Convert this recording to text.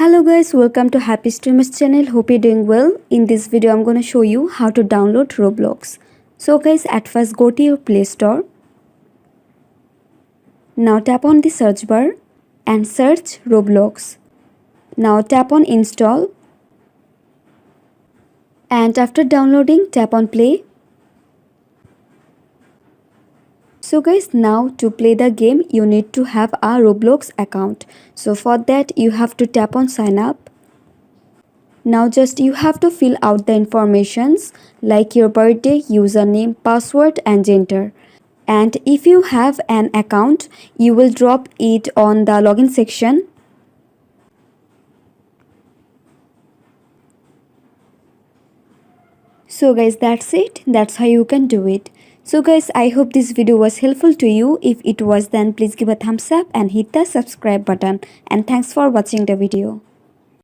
Hello guys, welcome to Happy Streamers channel. Hope you're doing well. In this video I'm going to show you how to download Roblox. So guys, at first go to your Play Store. Now tap on the search bar and search Roblox. Now tap on install. And after downloading, tap on play. So guys, now to play the game you need to have a Roblox account. So for that you have to tap on sign up. Now just you have to fill out the informations like your birthday, username, password and gender. And if you have an account, you will drop it on the login section. So guys, that's it. That's how you can do it. So guys, I hope this video was helpful to you. If it was, then please give a thumbs up and hit the subscribe button. And thanks for watching the video.